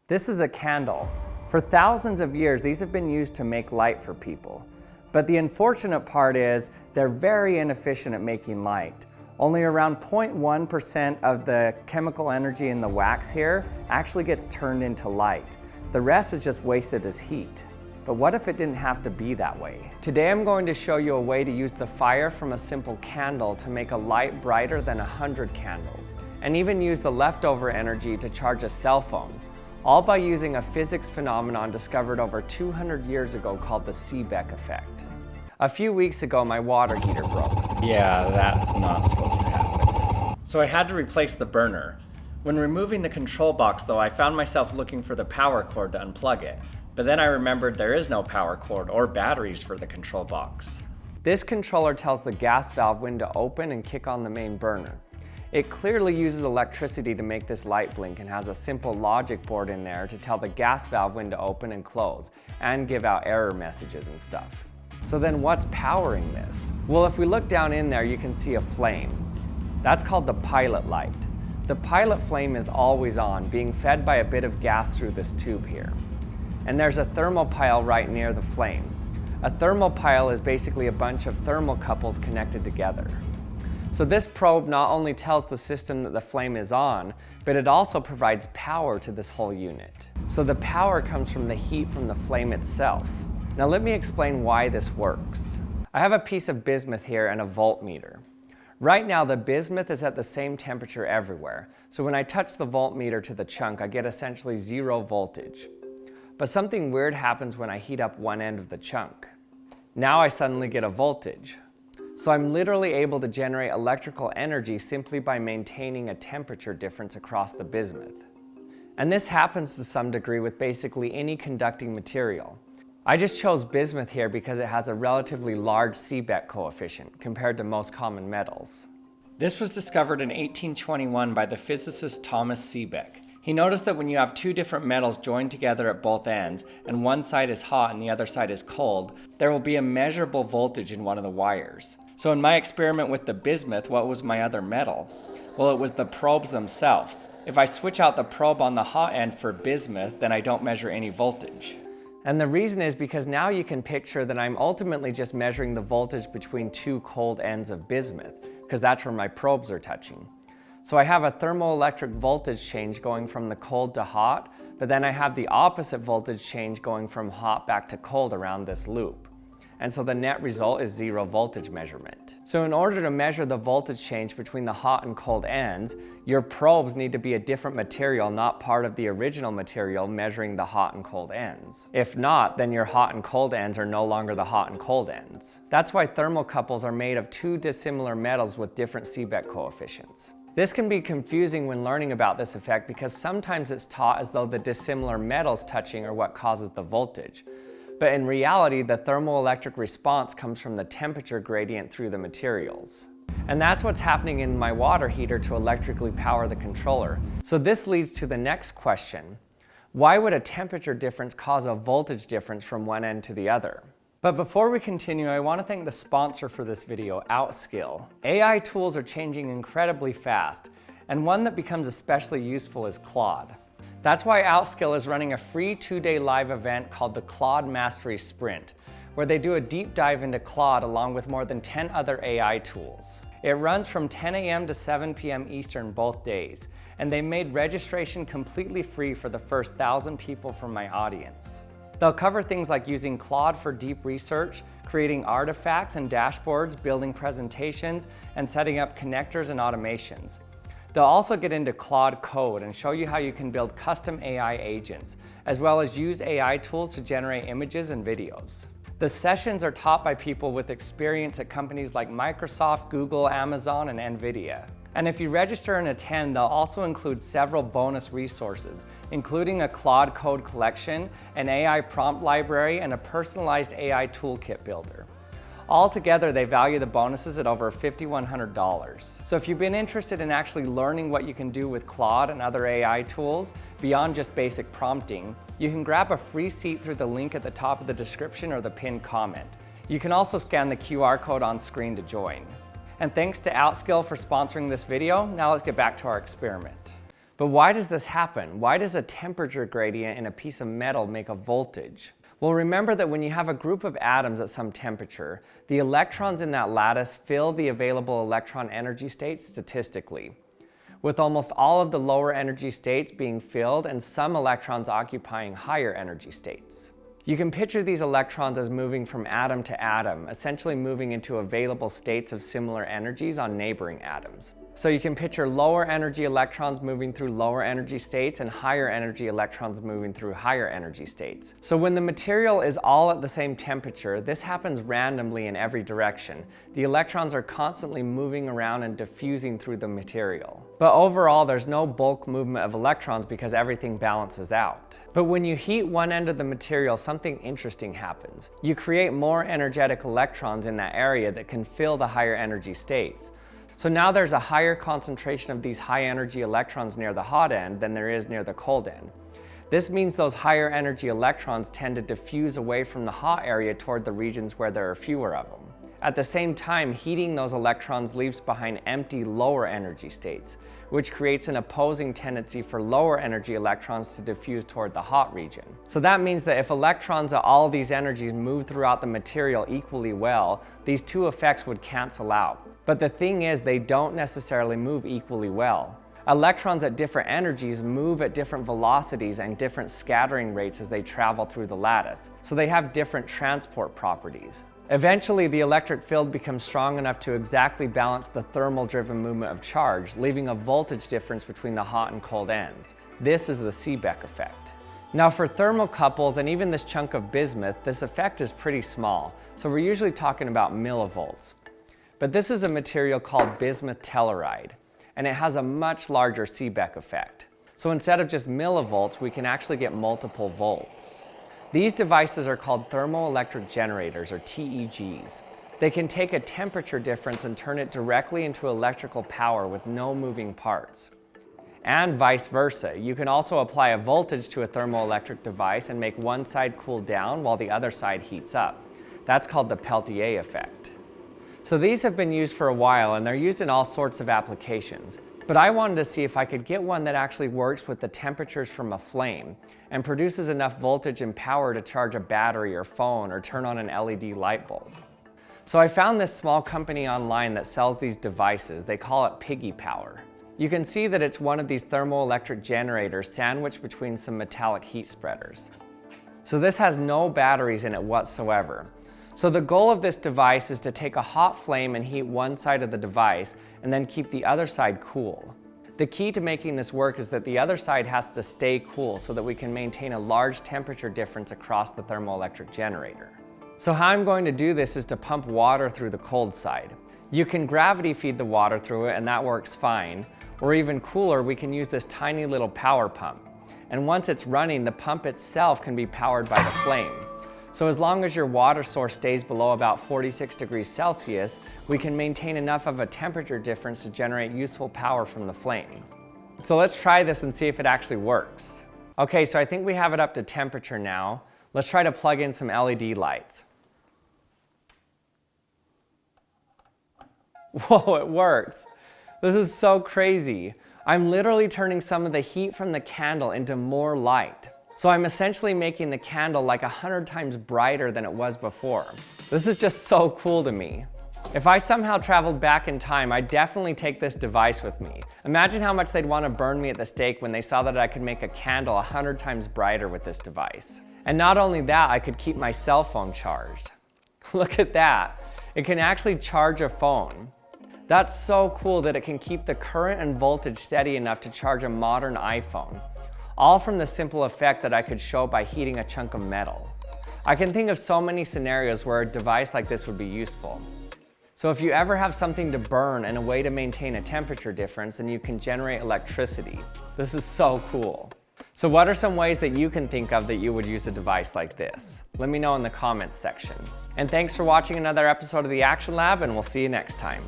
This is a candle. For thousands of years, these have been used to make light for people. But the unfortunate part is they're very inefficient at making light. Only around 0.1% of the chemical energy in the wax here actually gets turned into light. The rest is just wasted as heat. But what if it didn't have to be that way? Today I'm going to show you a way to use the fire from a simple candle to make a light brighter than 100 candles, and even use the leftover energy to charge a cell phone, all by using a physics phenomenon discovered over 200 years ago called the Seebeck effect. A few weeks ago, my water heater broke. Yeah, that's not supposed to happen. So I had to replace the burner. When removing the control box though, I found myself looking for the power cord to unplug it. But then I remembered there is no power cord or batteries for the control box. This controller tells the gas valve when to open and kick on the main burner. It clearly uses electricity to make this light blink and has a simple logic board in there to tell the gas valve when to open and close and give out error messages and stuff. So then what's powering this? Well, if we look down in there, you can see a flame. That's called the pilot light. The pilot flame is always on, being fed by a bit of gas through this tube here. And there's a thermopile right near the flame. A thermopile is basically a bunch of thermocouples connected together. So this probe not only tells the system that the flame is on, but it also provides power to this whole unit. So the power comes from the heat from the flame itself. Now let me explain why this works. I have a piece of bismuth here and a voltmeter. Right now the bismuth is at the same temperature everywhere, so when I touch the voltmeter to the chunk, I get essentially 0 voltage. But something weird happens when I heat up one end of the chunk. Now I suddenly get a voltage. So I'm literally able to generate electrical energy simply by maintaining a temperature difference across the bismuth. And this happens to some degree with basically any conducting material. I just chose bismuth here because it has a relatively large Seebeck coefficient compared to most common metals. This was discovered in 1821 by the physicist Thomas Seebeck. He noticed that when you have two different metals joined together at both ends, and one side is hot and the other side is cold, there will be a measurable voltage in one of the wires. So in my experiment with the bismuth, what was my other metal? Well, it was the probes themselves. If I switch out the probe on the hot end for bismuth, then I don't measure any voltage. And the reason is because now you can picture that I'm ultimately just measuring the voltage between two cold ends of bismuth, because that's where my probes are touching. So I have a thermoelectric voltage change going from the cold to hot, but then I have the opposite voltage change going from hot back to cold around this loop. And so the net result is 0 voltage measurement. So in order to measure the voltage change between the hot and cold ends, your probes need to be a different material, not part of the original material measuring the hot and cold ends. If not, then your hot and cold ends are no longer the hot and cold ends. That's why thermocouples are made of two dissimilar metals with different Seebeck coefficients. This can be confusing when learning about this effect because sometimes it's taught as though the dissimilar metals touching are what causes the voltage. But in reality, the thermoelectric response comes from the temperature gradient through the materials. And that's what's happening in my water heater to electrically power the controller. So this leads to the next question. Why would a temperature difference cause a voltage difference from one end to the other? But before we continue, I want to thank the sponsor for this video, Outskill. AI tools are changing incredibly fast, and one that becomes especially useful is Claude. That's why Outskill is running a free 2-day live event called the Claude Mastery Sprint, where they do a deep dive into Claude along with more than 10 other AI tools. It runs from 10 a.m. to 7 p.m. Eastern both days, and they made registration completely free for the first 1,000 people from my audience. They'll cover things like using Claude for deep research, creating artifacts and dashboards, building presentations, and setting up connectors and automations. They'll also get into Claude Code and show you how you can build custom AI agents, as well as use AI tools to generate images and videos. The sessions are taught by people with experience at companies like Microsoft, Google, Amazon, and NVIDIA. And if you register and attend, they'll also include several bonus resources, including a Claude Code collection, an AI prompt library, and a personalized AI toolkit builder. Altogether, they value the bonuses at over $5,100. So if you've been interested in actually learning what you can do with Claude and other AI tools beyond just basic prompting, you can grab a free seat through the link at the top of the description or the pinned comment. You can also scan the QR code on screen to join. And thanks to Outskill for sponsoring this video. Now let's get back to our experiment. But why does this happen? Why does a temperature gradient in a piece of metal make a voltage? Well, remember that when you have a group of atoms at some temperature, the electrons in that lattice fill the available electron energy states statistically, with almost all of the lower energy states being filled and some electrons occupying higher energy states. You can picture these electrons as moving from atom to atom, essentially moving into available states of similar energies on neighboring atoms. So you can picture lower energy electrons moving through lower energy states and higher energy electrons moving through higher energy states. So when the material is all at the same temperature, this happens randomly in every direction. The electrons are constantly moving around and diffusing through the material. But overall, there's no bulk movement of electrons because everything balances out. But when you heat one end of the material, something interesting happens. You create more energetic electrons in that area that can fill the higher energy states. So now there's a higher concentration of these high energy electrons near the hot end than there is near the cold end. This means those higher energy electrons tend to diffuse away from the hot area toward the regions where there are fewer of them. At the same time, heating those electrons leaves behind empty lower energy states, which creates an opposing tendency for lower energy electrons to diffuse toward the hot region. So that means that if electrons at all these energies move throughout the material equally well, these two effects would cancel out. But the thing is, they don't necessarily move equally well. Electrons at different energies move at different velocities and different scattering rates as they travel through the lattice, so they have different transport properties. Eventually, the electric field becomes strong enough to exactly balance the thermal-driven movement of charge, leaving a voltage difference between the hot and cold ends. This is the Seebeck effect. Now for thermocouples and even this chunk of bismuth, this effect is pretty small, so we're usually talking about millivolts. But this is a material called bismuth telluride, and it has a much larger Seebeck effect. So instead of just millivolts, we can actually get multiple volts. These devices are called thermoelectric generators, or TEGs. They can take a temperature difference and turn it directly into electrical power with no moving parts. And vice versa. You can also apply a voltage to a thermoelectric device and make one side cool down while the other side heats up. That's called the Peltier effect. So these have been used for a while and they're used in all sorts of applications. But I wanted to see if I could get one that actually works with the temperatures from a flame and produces enough voltage and power to charge a battery or phone or turn on an LED light bulb. So I found this small company online that sells these devices. They call it Piggy Power. You can see that it's one of these thermoelectric generators sandwiched between some metallic heat spreaders. So this has no batteries in it whatsoever. So the goal of this device is to take a hot flame and heat one side of the device and then keep the other side cool. The key to making this work is that the other side has to stay cool so that we can maintain a large temperature difference across the thermoelectric generator. So how I'm going to do this is to pump water through the cold side. You can gravity feed the water through it and that works fine. Or even cooler, we can use this tiny little power pump. And once it's running, the pump itself can be powered by the flame. So as long as your water source stays below about 46 degrees Celsius, we can maintain enough of a temperature difference to generate useful power from the flame. So let's try this and see if it actually works. Okay, so I think we have it up to temperature now. Let's try to plug in some LED lights. Whoa, it works. This is so crazy. I'm literally turning some of the heat from the candle into more light. So I'm essentially making the candle like 100 times brighter than it was before. This is just so cool to me. If I somehow traveled back in time, I'd definitely take this device with me. Imagine how much they'd want to burn me at the stake when they saw that I could make a candle 100 times brighter with this device. And not only that, I could keep my cell phone charged. Look at that. It can actually charge a phone. That's so cool that it can keep the current and voltage steady enough to charge a modern iPhone. All from the simple effect that I could show by heating a chunk of metal. I can think of so many scenarios where a device like this would be useful. So if you ever have something to burn and a way to maintain a temperature difference, then you can generate electricity. This is so cool. So what are some ways that you can think of that you would use a device like this? Let me know in the comments section. And thanks for watching another episode of the Action Lab, and we'll see you next time.